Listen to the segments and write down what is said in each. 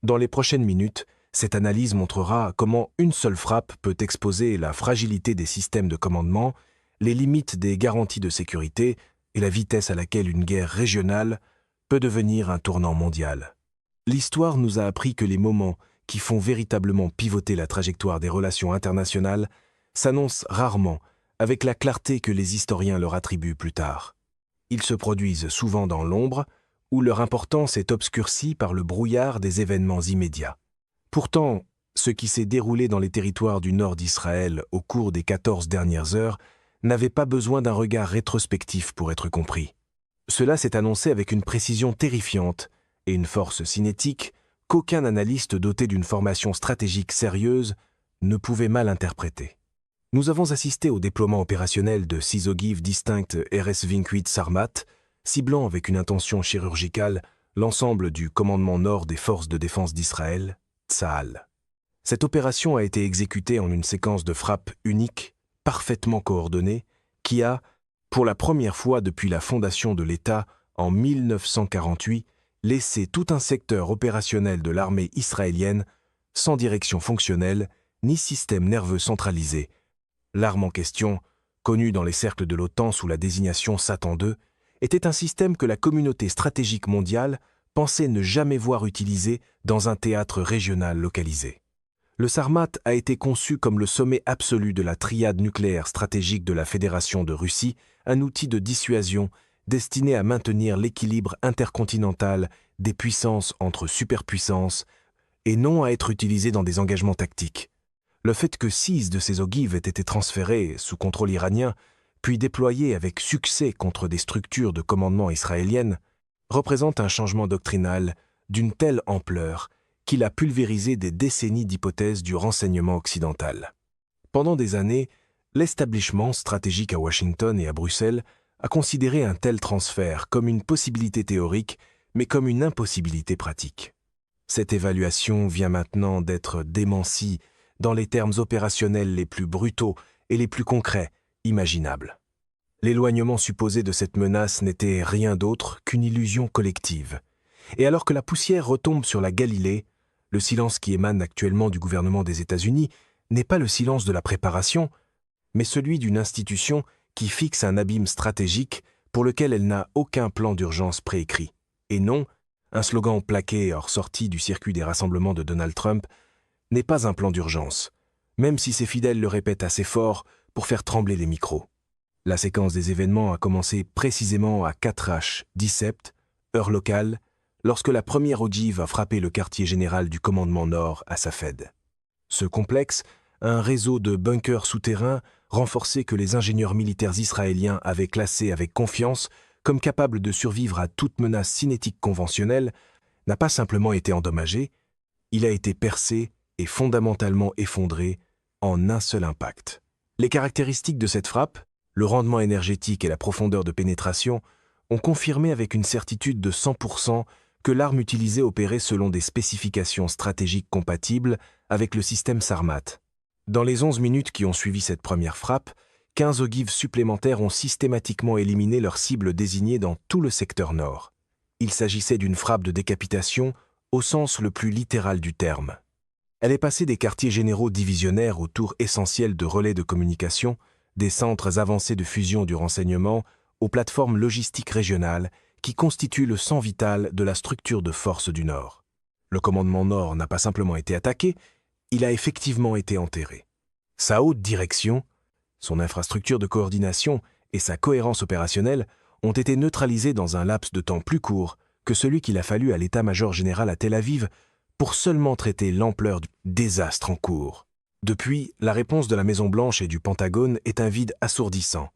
Dans les prochaines minutes, cette analyse montrera comment une seule frappe peut exposer la fragilité des systèmes de commandement, les limites des garanties de sécurité et la vitesse à laquelle une guerre régionale peut devenir un tournant mondial. L'histoire nous a appris que les moments qui font véritablement pivoter la trajectoire des relations internationales s'annoncent rarement avec la clarté que les historiens leur attribuent plus tard. Ils se produisent souvent dans l'ombre, où leur importance est obscurcie par le brouillard des événements immédiats. Pourtant, ce qui s'est déroulé dans les territoires du nord d'Israël au cours des 14 dernières heures n'avait pas besoin d'un regard rétrospectif pour être compris. Cela s'est annoncé avec une précision terrifiante et une force cinétique qu'aucun analyste doté d'une formation stratégique sérieuse ne pouvait mal interpréter. Nous avons assisté au déploiement opérationnel de 6 ogives distinctes RS-28 Sarmat, ciblant avec une intention chirurgicale l'ensemble du commandement nord des forces de défense d'Israël, Tsahal. Cette opération a été exécutée en une séquence de frappes unique, parfaitement coordonnée, qui a, pour la première fois depuis la fondation de l'État en 1948, laissé tout un secteur opérationnel de l'armée israélienne sans direction fonctionnelle ni système nerveux centralisé. L'arme en question, connue dans les cercles de l'OTAN sous la désignation Satan II, était un système que la communauté stratégique mondiale pensait ne jamais voir utilisé dans un théâtre régional localisé. Le Sarmat a été conçu comme le sommet absolu de la triade nucléaire stratégique de la Fédération de Russie, un outil de dissuasion destiné à maintenir l'équilibre intercontinental des puissances entre superpuissances et non à être utilisé dans des engagements tactiques. Le fait que 6 de ces ogives aient été transférées sous contrôle iranien, puis déployées avec succès contre des structures de commandement israéliennes, représente un changement doctrinal d'une telle ampleur qu'il a pulvérisé des décennies d'hypothèses du renseignement occidental. Pendant des années, l'établissement stratégique à Washington et à Bruxelles a considéré un tel transfert comme une possibilité théorique, mais comme une impossibilité pratique. Cette évaluation vient maintenant d'être démentie dans les termes opérationnels les plus brutaux et les plus concrets imaginables. L'éloignement supposé de cette menace n'était rien d'autre qu'une illusion collective. Et alors que la poussière retombe sur la Galilée, le silence qui émane actuellement du gouvernement des États-Unis n'est pas le silence de la préparation, mais celui d'une institution qui fixe un abîme stratégique pour lequel elle n'a aucun plan d'urgence préécrit. Et non, un slogan plaqué hors sortie du circuit des rassemblements de Donald Trump n'est pas un plan d'urgence, même si ses fidèles le répètent assez fort pour faire trembler les micros. La séquence des événements a commencé précisément à 4H, 17, heure locale, lorsque la première ogive a frappé le quartier général du commandement nord à Safed. Ce complexe, un réseau de bunkers souterrains renforcés que les ingénieurs militaires israéliens avaient classés avec confiance comme capables de survivre à toute menace cinétique conventionnelle, n'a pas simplement été endommagé, il a été percé et fondamentalement effondré en un seul impact. Les caractéristiques de cette frappe, le rendement énergétique et la profondeur de pénétration, ont confirmé avec une certitude de 100% que l'arme utilisée opérait selon des spécifications stratégiques compatibles avec le système Sarmat. Dans les 11 minutes qui ont suivi cette première frappe, 15 ogives supplémentaires ont systématiquement éliminé leurs cibles désignées dans tout le secteur nord. Il s'agissait d'une frappe de décapitation au sens le plus littéral du terme. Elle est passée des quartiers généraux divisionnaires aux tours essentielles de relais de communication, des centres avancés de fusion du renseignement, aux plateformes logistiques régionales qui constituent le sang vital de la structure de force du Nord. Le commandement Nord n'a pas simplement été attaqué, il a effectivement été enterré. Sa haute direction, son infrastructure de coordination et sa cohérence opérationnelle ont été neutralisées dans un laps de temps plus court que celui qu'il a fallu à l'état-major général à Tel Aviv pour seulement traiter l'ampleur du désastre en cours. Depuis, la réponse de la Maison-Blanche et du Pentagone est un vide assourdissant.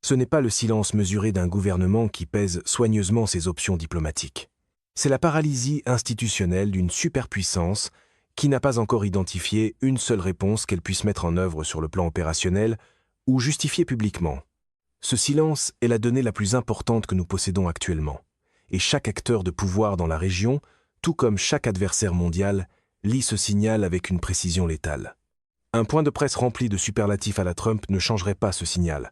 Ce n'est pas le silence mesuré d'un gouvernement qui pèse soigneusement ses options diplomatiques. C'est la paralysie institutionnelle d'une superpuissance qui n'a pas encore identifié une seule réponse qu'elle puisse mettre en œuvre sur le plan opérationnel ou justifier publiquement. Ce silence est la donnée la plus importante que nous possédons actuellement, et chaque acteur de pouvoir dans la région, tout comme chaque adversaire mondial, lit ce signal avec une précision létale. Un point de presse rempli de superlatifs à la Trump ne changerait pas ce signal.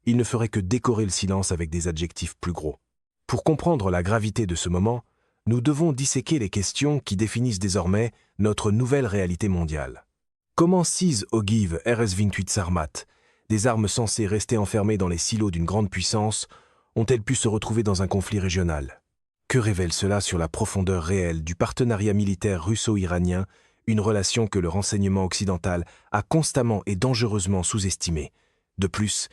Il ne ferait que décorer le silence avec des adjectifs plus gros. Pour comprendre la gravité de ce moment, nous devons disséquer les questions qui définissent désormais notre nouvelle réalité mondiale. Comment 6 ogives RS-28 Sarmat, des armes censées rester enfermées dans les silos d'une grande puissance, ont-elles pu se retrouver dans un conflit régional? Que révèle cela sur la profondeur réelle du partenariat militaire russo-iranien, une relation que le renseignement occidental a constamment et dangereusement sous-estimée? De plus,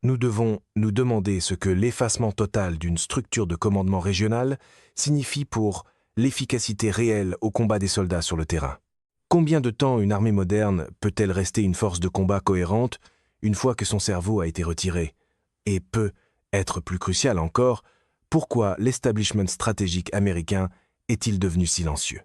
nous devons nous demander ce que l'effacement total d'une structure de commandement régional signifie pour l'efficacité réelle au combat des soldats sur le terrain. Combien de temps une armée moderne peut-elle rester une force de combat cohérente une fois que son cerveau a été retiré? Et peut être plus crucial encore, pourquoi l'establishment stratégique américain est-il devenu silencieux?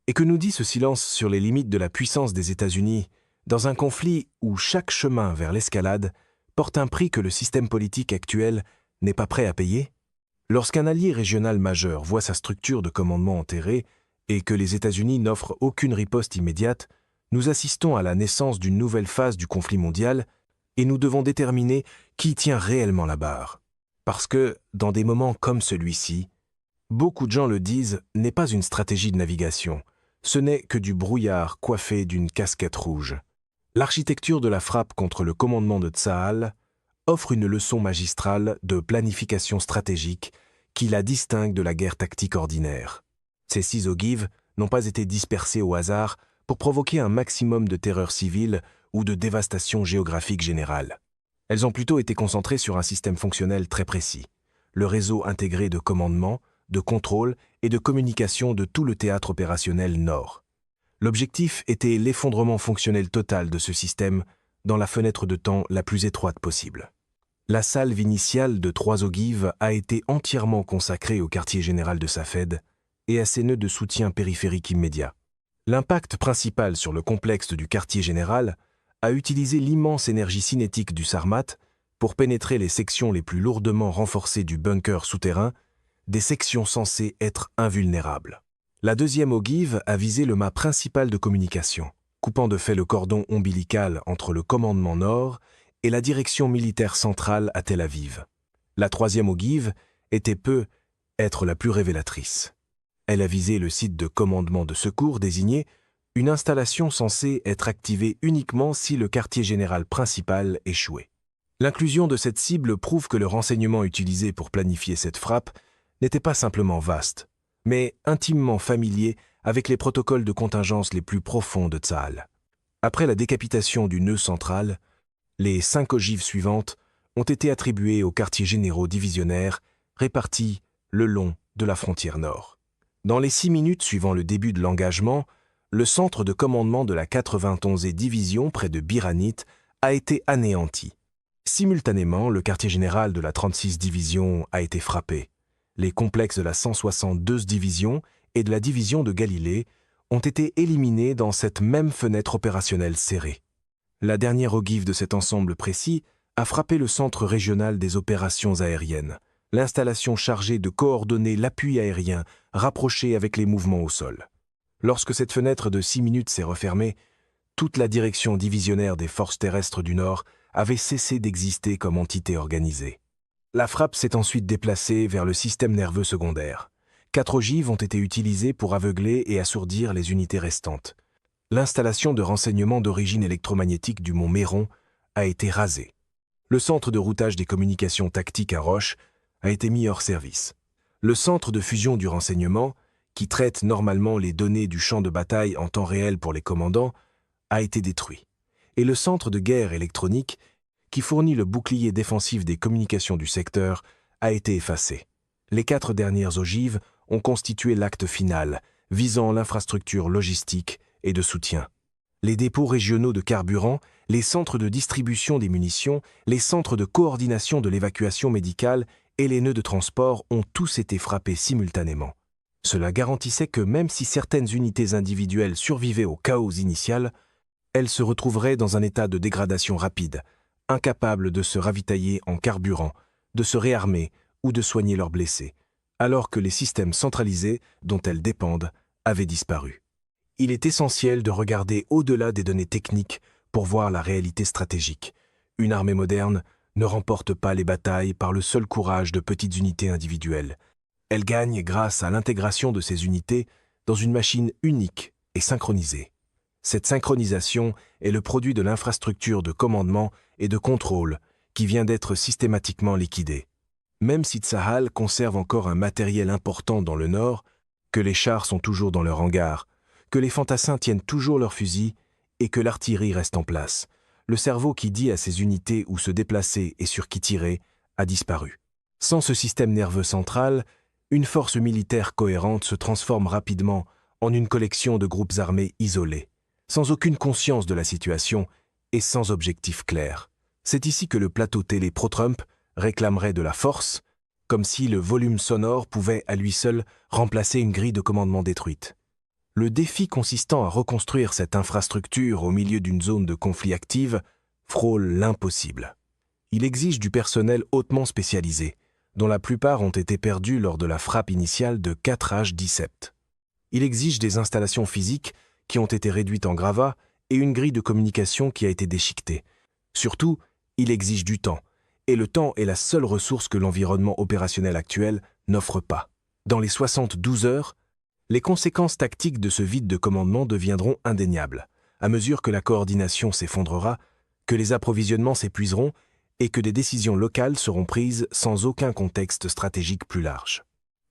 Et que nous dit ce silence sur les limites de la puissance des États-Unis dans un conflit où chaque chemin vers l'escalade porte un prix que le système politique actuel n'est pas prêt à payer? Lorsqu'un allié régional majeur voit sa structure de commandement enterrée et que les États-Unis n'offrent aucune riposte immédiate, nous assistons à la naissance d'une nouvelle phase du conflit mondial et nous devons déterminer qui tient réellement la barre. Parce que, dans des moments comme celui-ci, beaucoup de gens le disent, n'est pas une stratégie de navigation, ce n'est que du brouillard coiffé d'une casquette rouge. L'architecture de la frappe contre le commandement de Tsahal offre une leçon magistrale de planification stratégique qui la distingue de la guerre tactique ordinaire. Ces 6 ogives n'ont pas été dispersées au hasard pour provoquer un maximum de terreur civile ou de dévastation géographique générale. Elles ont plutôt été concentrées sur un système fonctionnel très précis, le réseau intégré de commandement, de contrôle et de communication de tout le théâtre opérationnel Nord. L'objectif était l'effondrement fonctionnel total de ce système dans la fenêtre de temps la plus étroite possible. La salve initiale de 3 ogives a été entièrement consacrée au quartier général de Safed et à ses nœuds de soutien périphériques immédiats. L'impact principal sur le complexe du quartier général a utilisé l'immense énergie cinétique du Sarmat pour pénétrer les sections les plus lourdement renforcées du bunker souterrain, des sections censées être invulnérables. La 2e ogive a visé le mât principal de communication, coupant de fait le cordon ombilical entre le commandement nord et la direction militaire centrale à Tel Aviv. La 3e ogive était peu être la plus révélatrice. Elle a visé le site de commandement de secours désigné, une installation censée être activée uniquement si le quartier général principal échouait. L'inclusion de cette cible prouve que le renseignement utilisé pour planifier cette frappe n'était pas simplement vaste, mais intimement familier avec les protocoles de contingence les plus profonds de Tsahal. Après la décapitation du nœud central, les 5 ogives suivantes ont été attribuées aux quartiers généraux divisionnaires répartis le long de la frontière nord. Dans les 6 minutes suivant le début de l'engagement, le centre de commandement de la 91e division près de Biranit a été anéanti. Simultanément, le quartier général de la 36e division a été frappé. Les complexes de la 162e division et de la division de Galilée ont été éliminés dans cette même fenêtre opérationnelle serrée. La dernière ogive de cet ensemble précis a frappé le centre régional des opérations aériennes, l'installation chargée de coordonner l'appui aérien rapproché avec les mouvements au sol. Lorsque cette fenêtre de 6 minutes s'est refermée, toute la direction divisionnaire des forces terrestres du Nord avait cessé d'exister comme entité organisée. La frappe s'est ensuite déplacée vers le système nerveux secondaire. 4 ogives ont été utilisées pour aveugler et assourdir les unités restantes. L'installation de renseignement d'origine électromagnétique du mont Méron a été rasée. Le centre de routage des communications tactiques à Roche a été mis hors service. Le centre de fusion du renseignement, qui traite normalement les données du champ de bataille en temps réel pour les commandants, a été détruit. Et le centre de guerre électronique, qui fournit le bouclier défensif des communications du secteur, a été effacé. Les 4 dernières ogives ont constitué l'acte final, visant l'infrastructure logistique et de soutien. Les dépôts régionaux de carburant, les centres de distribution des munitions, les centres de coordination de l'évacuation médicale et les nœuds de transport ont tous été frappés simultanément. Cela garantissait que même si certaines unités individuelles survivaient au chaos initial, elles se retrouveraient dans un état de dégradation rapide, incapables de se ravitailler en carburant, de se réarmer ou de soigner leurs blessés, alors que les systèmes centralisés dont elles dépendent avaient disparu. Il est essentiel de regarder au-delà des données techniques pour voir la réalité stratégique. Une armée moderne ne remporte pas les batailles par le seul courage de petites unités individuelles. Elle gagne grâce à l'intégration de ces unités dans une machine unique et synchronisée. Cette synchronisation est le produit de l'infrastructure de commandement et de contrôle qui vient d'être systématiquement liquidée. Même si Tsahal conserve encore un matériel important dans le nord, que les chars sont toujours dans leur hangar, que les fantassins tiennent toujours leurs fusils et que l'artillerie reste en place, le cerveau qui dit à ces unités où se déplacer et sur qui tirer a disparu. Sans ce système nerveux central, une force militaire cohérente se transforme rapidement en une collection de groupes armés isolés, sans aucune conscience de la situation et sans objectif clair. C'est ici que le plateau télé pro-Trump réclamerait de la force, comme si le volume sonore pouvait à lui seul remplacer une grille de commandement détruite. Le défi consistant à reconstruire cette infrastructure au milieu d'une zone de conflit active frôle l'impossible. Il exige du personnel hautement spécialisé, dont la plupart ont été perdus lors de la frappe initiale de 4H17. Il exige des installations physiques qui ont été réduites en gravats et une grille de communication qui a été déchiquetée. Surtout, il exige du temps, et le temps est la seule ressource que l'environnement opérationnel actuel n'offre pas. Dans les 72 heures, les conséquences tactiques de ce vide de commandement deviendront indéniables, à mesure que la coordination s'effondrera, que les approvisionnements s'épuiseront et que des décisions locales seront prises sans aucun contexte stratégique plus large.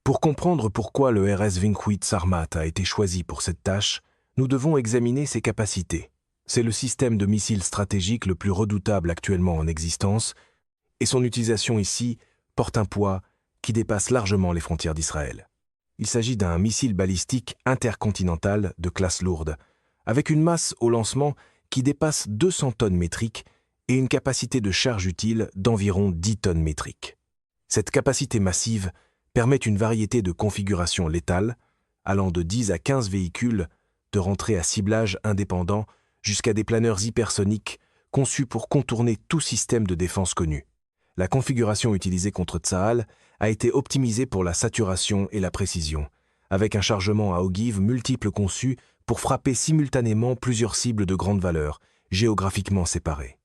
Pour comprendre pourquoi le RS Vinkwit Sarmat a été choisi pour cette tâche, nous devons examiner ses capacités. C'est le système de missiles stratégique le plus redoutable actuellement en existence, et son utilisation ici porte un poids qui dépasse largement les frontières d'Israël. Il s'agit d'un missile balistique intercontinental de classe lourde, avec une masse au lancement qui dépasse 200 tonnes métriques et une capacité de charge utile d'environ 10 tonnes métriques. Cette capacité massive permet une variété de configurations létales, allant de 10 à 15 véhicules, de rentrée à ciblage indépendant jusqu'à des planeurs hypersoniques conçus pour contourner tout système de défense connu. La configuration utilisée contre Tsahal a été optimisée pour la saturation et la précision, avec un chargement à ogive multiple conçu pour frapper simultanément plusieurs cibles de grande valeur, géographiquement séparées.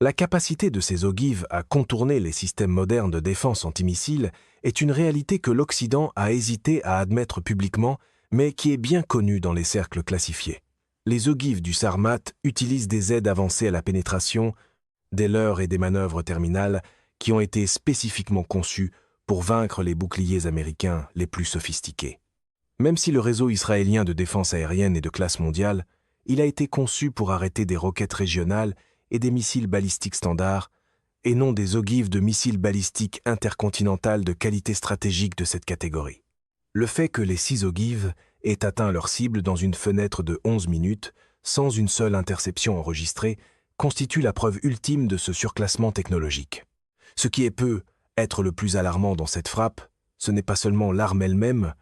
La capacité de ces ogives à contourner les systèmes modernes de défense antimissiles est une réalité que l'Occident a hésité à admettre publiquement, mais qui est bien connue dans les cercles classifiés. Les ogives du Sarmat utilisent des aides avancées à la pénétration, des leurres et des manœuvres terminales qui ont été spécifiquement conçues pour vaincre les boucliers américains les plus sophistiqués. Même si le réseau israélien de défense aérienne est de classe mondiale, il a été conçu pour arrêter des roquettes régionales et des missiles balistiques standards, et non des ogives de missiles balistiques intercontinentales de qualité stratégique de cette catégorie. Le fait que les 6 ogives aient atteint leur cible dans une fenêtre de 11 minutes, sans une seule interception enregistrée, constitue la preuve ultime de ce surclassement technologique. Ce qui peut être le plus alarmant dans cette frappe, ce n'est pas seulement l'arme elle-même,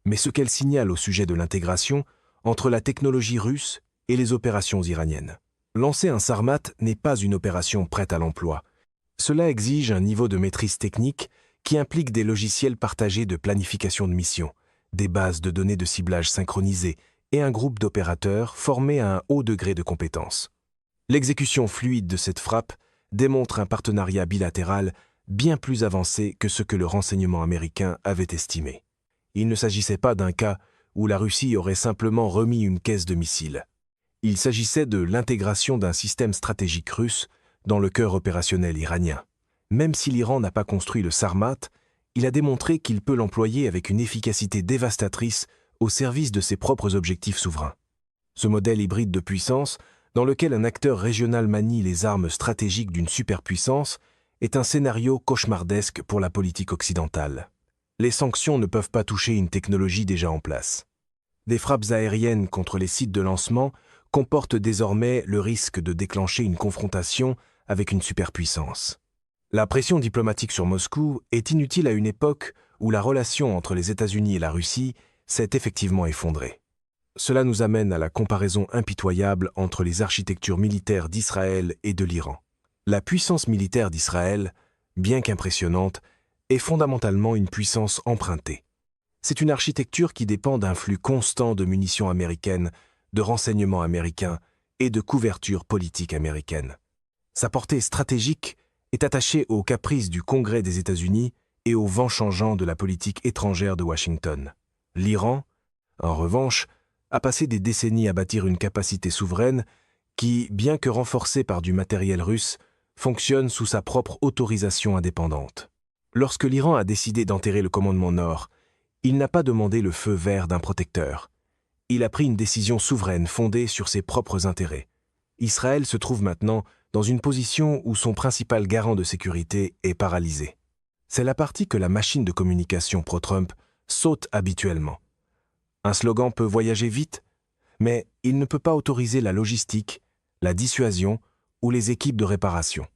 mais ce qu'elle signale au sujet de l'intégration entre la technologie russe et les opérations iraniennes. Lancer un Sarmat n'est pas une opération prête à l'emploi. Cela exige un niveau de maîtrise technique qui implique des logiciels partagés de planification de mission, des bases de données de ciblage synchronisées et un groupe d'opérateurs formés à un haut degré de compétence. L'exécution fluide de cette frappe démontre un partenariat bilatéral bien plus avancé que ce que le renseignement américain avait estimé. Il ne s'agissait pas d'un cas où la Russie aurait simplement remis une caisse de missiles. Il s'agissait de l'intégration d'un système stratégique russe dans le cœur opérationnel iranien. Même si l'Iran n'a pas construit le Sarmat, il a démontré qu'il peut l'employer avec une efficacité dévastatrice au service de ses propres objectifs souverains. Ce modèle hybride de puissance, dans lequel un acteur régional manie les armes stratégiques d'une superpuissance, est un scénario cauchemardesque pour la politique occidentale. Les sanctions ne peuvent pas toucher une technologie déjà en place. Des frappes aériennes contre les sites de lancement comportent désormais le risque de déclencher une confrontation avec une superpuissance. La pression diplomatique sur Moscou est inutile à une époque où la relation entre les États-Unis et la Russie s'est effectivement effondrée. Cela nous amène à la comparaison impitoyable entre les architectures militaires d'Israël et de l'Iran. La puissance militaire d'Israël, bien qu'impressionnante, est fondamentalement une puissance empruntée. C'est une architecture qui dépend d'un flux constant de munitions américaines, de renseignements américains et de couverture politique américaine. Sa portée stratégique est attachée aux caprices du Congrès des États-Unis et au vent changeant de la politique étrangère de Washington. L'Iran, en revanche, a passé des décennies à bâtir une capacité souveraine qui, bien que renforcée par du matériel russe, fonctionne sous sa propre autorisation indépendante. Lorsque l'Iran a décidé d'enterrer le commandement Nord, il n'a pas demandé le feu vert d'un protecteur. Il a pris une décision souveraine fondée sur ses propres intérêts. Israël se trouve maintenant dans une position où son principal garant de sécurité est paralysé. C'est la partie que la machine de communication pro-Trump saute habituellement. Un slogan peut voyager vite, mais il ne peut pas autoriser la logistique, la dissuasion ou les équipes de réparation.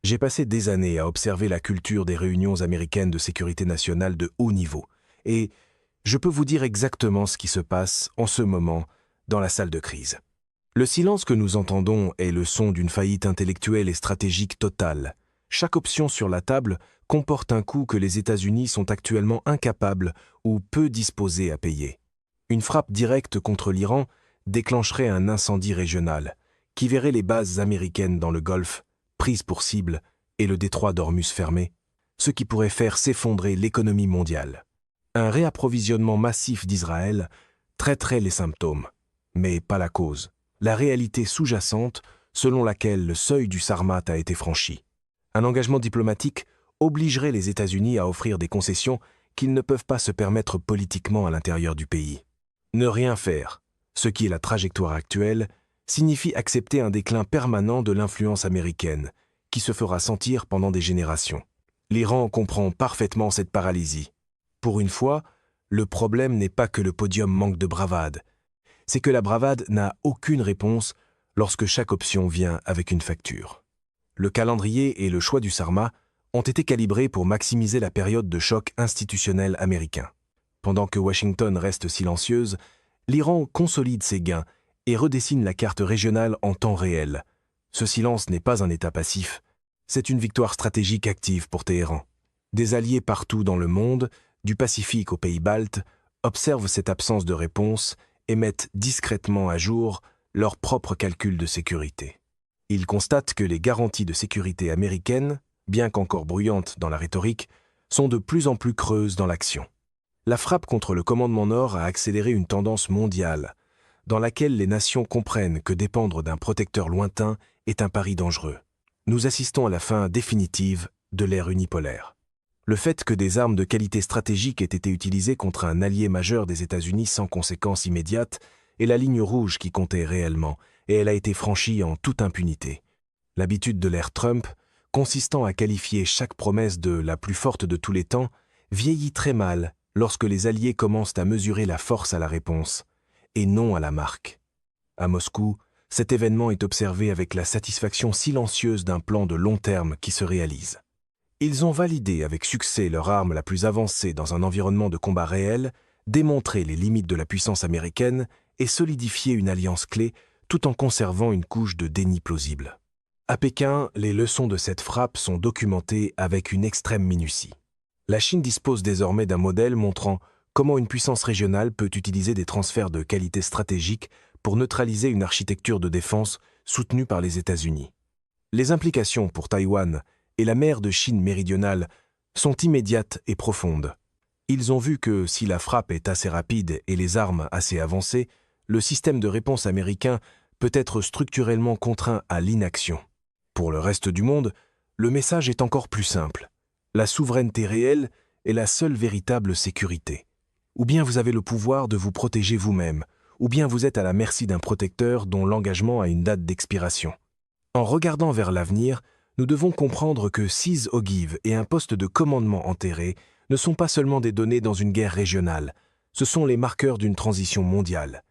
J'ai passé des années à observer la culture des réunions américaines de sécurité nationale de haut niveau, et je peux vous dire exactement ce qui se passe en ce moment dans la salle de crise. Le silence que nous entendons est le son d'une faillite intellectuelle et stratégique totale. Chaque option sur la table comporte un coût que les États-Unis sont actuellement incapables ou peu disposés à payer. Une frappe directe contre l'Iran déclencherait un incendie régional qui verrait les bases américaines dans le Golfe prises pour cible et le détroit d'Ormuz fermé, ce qui pourrait faire s'effondrer l'économie mondiale. Un réapprovisionnement massif d'Israël traiterait les symptômes, mais pas la cause, la réalité sous-jacente selon laquelle le seuil du Sarmat a été franchi. Un engagement diplomatique obligerait les États-Unis à offrir des concessions qu'ils ne peuvent pas se permettre politiquement à l'intérieur du pays. Ne rien faire, ce qui est la trajectoire actuelle, signifie accepter un déclin permanent de l'influence américaine, qui se fera sentir pendant des générations. L'Iran comprend parfaitement cette paralysie. Pour une fois, le problème n'est pas que le podium manque de bravade, c'est que la bravade n'a aucune réponse lorsque chaque option vient avec une facture. Le calendrier et le choix du Sarmat ont été calibrés pour maximiser la période de choc institutionnel américain. Pendant que Washington reste silencieuse, l'Iran consolide ses gains et redessine la carte régionale en temps réel. Ce silence n'est pas un état passif, c'est une victoire stratégique active pour Téhéran. Des alliés partout dans le monde, du Pacifique aux pays baltes, observent cette absence de réponse et mettent discrètement à jour leurs propres calculs de sécurité. Ils constatent que les garanties de sécurité américaines, bien qu'encore bruyantes dans la rhétorique, sont de plus en plus creuses dans l'action. La frappe contre le commandement Nord a accéléré une tendance mondiale, dans laquelle les nations comprennent que dépendre d'un protecteur lointain est un pari dangereux. Nous assistons à la fin définitive de l'ère unipolaire. Le fait que des armes de qualité stratégique aient été utilisées contre un allié majeur des États-Unis sans conséquence immédiate est la ligne rouge qui comptait réellement, et elle a été franchie en toute impunité. L'habitude de l'ère Trump, consistant à qualifier chaque promesse de la plus forte de tous les temps, vieillit très mal lorsque les alliés commencent à mesurer la force à la réponse, et non à la marque. À Moscou, cet événement est observé avec la satisfaction silencieuse d'un plan de long terme qui se réalise. Ils ont validé avec succès leur arme la plus avancée dans un environnement de combat réel, démontré les limites de la puissance américaine et solidifié une alliance clé tout en conservant une couche de déni plausible. À Pékin, les leçons de cette frappe sont documentées avec une extrême minutie. La Chine dispose désormais d'un modèle montrant comment une puissance régionale peut utiliser des transferts de qualité stratégique pour neutraliser une architecture de défense soutenue par les États-Unis. Les implications pour Taïwan et la mer de Chine méridionale sont immédiates et profondes. Ils ont vu que si la frappe est assez rapide et les armes assez avancées, le système de réponse américain peut être structurellement contraint à l'inaction. Pour le reste du monde, le message est encore plus simple. La souveraineté réelle est la seule véritable sécurité. Ou bien vous avez le pouvoir de vous protéger vous-même, ou bien vous êtes à la merci d'un protecteur dont l'engagement a une date d'expiration. En regardant vers l'avenir, nous devons comprendre que 6 ogives et un poste de commandement enterré ne sont pas seulement des données dans une guerre régionale, ce sont les marqueurs d'une transition mondiale.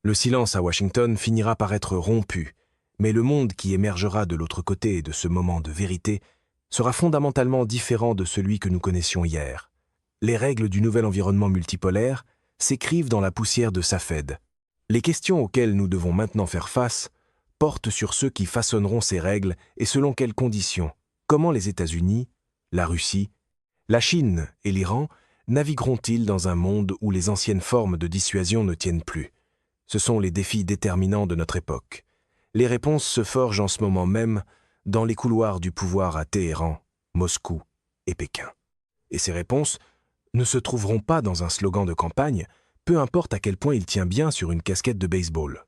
Le silence à Washington finira par être rompu, mais le monde qui émergera de l'autre côté de ce moment de vérité sera fondamentalement différent de celui que nous connaissions hier. Les règles du nouvel environnement multipolaire s'écrivent dans la poussière de Safed. Les questions auxquelles nous devons maintenant faire face portent sur ceux qui façonneront ces règles et selon quelles conditions. Comment les États-Unis, la Russie, la Chine et l'Iran navigueront-ils dans un monde où les anciennes formes de dissuasion ne tiennent plus? Ce sont les défis déterminants de notre époque. Les réponses se forgent en ce moment même dans les couloirs du pouvoir à Téhéran, Moscou et Pékin. Et ces réponses ne se trouveront pas dans un slogan de campagne, peu importe à quel point il tient bien sur une casquette de baseball.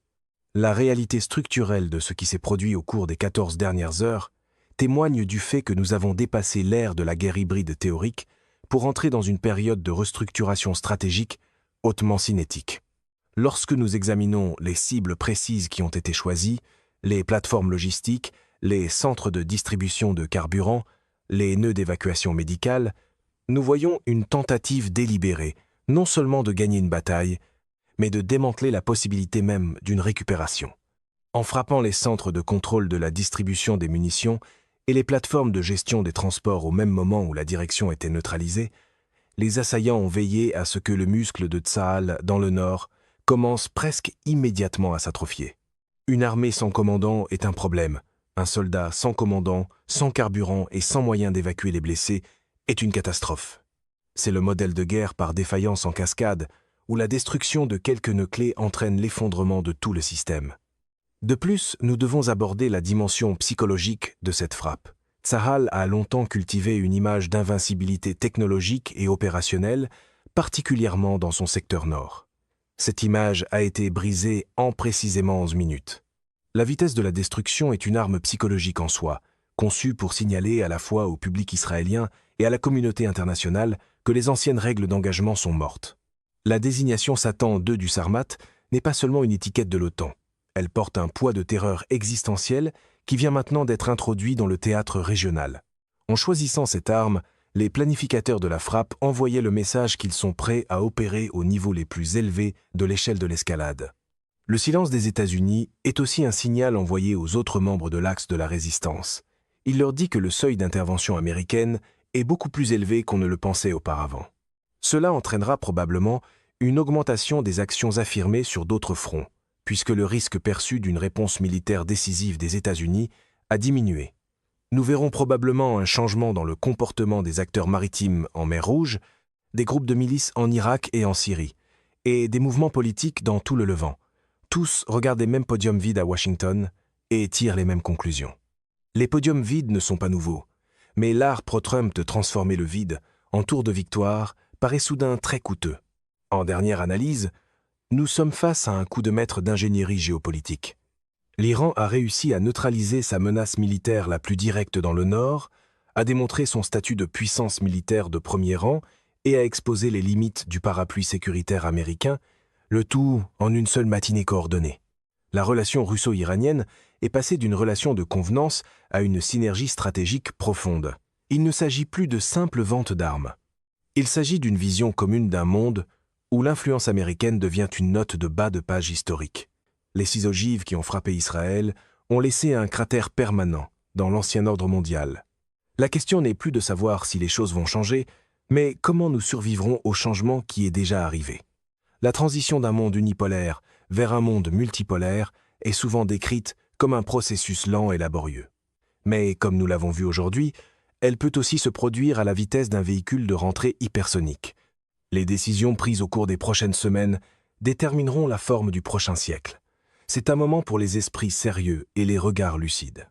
La réalité structurelle de ce qui s'est produit au cours des 14 dernières heures témoigne du fait que nous avons dépassé l'ère de la guerre hybride théorique pour entrer dans une période de restructuration stratégique hautement cinétique. Lorsque nous examinons les cibles précises qui ont été choisies, les plateformes logistiques, les centres de distribution de carburant, les nœuds d'évacuation médicale, nous voyons une tentative délibérée, non seulement de gagner une bataille, mais de démanteler la possibilité même d'une récupération. En frappant les centres de contrôle de la distribution des munitions et les plateformes de gestion des transports au même moment où la direction était neutralisée, les assaillants ont veillé à ce que le muscle de Tsahal, dans le nord, commence presque immédiatement à s'atrophier. Une armée sans commandant est un problème. Un soldat sans commandant, sans carburant et sans moyen d'évacuer les blessés est une catastrophe. C'est le modèle de guerre par défaillance en cascade, où la destruction de quelques nœuds clés entraîne l'effondrement de tout le système. De plus, nous devons aborder la dimension psychologique de cette frappe. Tsahal a longtemps cultivé une image d'invincibilité technologique et opérationnelle, particulièrement dans son secteur nord. Cette image a été brisée en précisément 11 minutes. La vitesse de la destruction est une arme psychologique en soi, conçue pour signaler à la fois au public israélien et à la communauté internationale que les anciennes règles d'engagement sont mortes. La désignation Satan II du Sarmat n'est pas seulement une étiquette de l'OTAN. Elle porte un poids de terreur existentielle qui vient maintenant d'être introduit dans le théâtre régional. En choisissant cette arme, les planificateurs de la frappe envoyaient le message qu'ils sont prêts à opérer au niveau les plus élevés de l'échelle de l'escalade. Le silence des États-Unis est aussi un signal envoyé aux autres membres de l'axe de la résistance. Il leur dit que le seuil d'intervention américaine est beaucoup plus élevé qu'on ne le pensait auparavant. Cela entraînera probablement une augmentation des actions affirmées sur d'autres fronts, puisque le risque perçu d'une réponse militaire décisive des États-Unis a diminué. Nous verrons probablement un changement dans le comportement des acteurs maritimes en mer Rouge, des groupes de milices en Irak et en Syrie, et des mouvements politiques dans tout le Levant. Tous regardent les mêmes podiums vides à Washington et tirent les mêmes conclusions. Les podiums vides ne sont pas nouveaux, mais l'art pro-Trump de transformer le vide en tour de victoire paraît soudain très coûteux. En dernière analyse, nous sommes face à un coup de maître d'ingénierie géopolitique. L'Iran a réussi à neutraliser sa menace militaire la plus directe dans le Nord, a démontré son statut de puissance militaire de premier rang et a exposé les limites du parapluie sécuritaire américain, le tout en une seule matinée coordonnée. La relation russo-iranienne est passée d'une relation de convenance à une synergie stratégique profonde. Il ne s'agit plus de simple vente d'armes. Il s'agit d'une vision commune d'un monde où l'influence américaine devient une note de bas de page historique. Les 6 ogives qui ont frappé Israël ont laissé un cratère permanent dans l'ancien ordre mondial. La question n'est plus de savoir si les choses vont changer, mais comment nous survivrons au changement qui est déjà arrivé. La transition d'un monde unipolaire vers un monde multipolaire est souvent décrite comme un processus lent et laborieux. Mais, comme nous l'avons vu aujourd'hui, elle peut aussi se produire à la vitesse d'un véhicule de rentrée hypersonique. Les décisions prises au cours des prochaines semaines détermineront la forme du prochain siècle. C'est un moment pour les esprits sérieux et les regards lucides.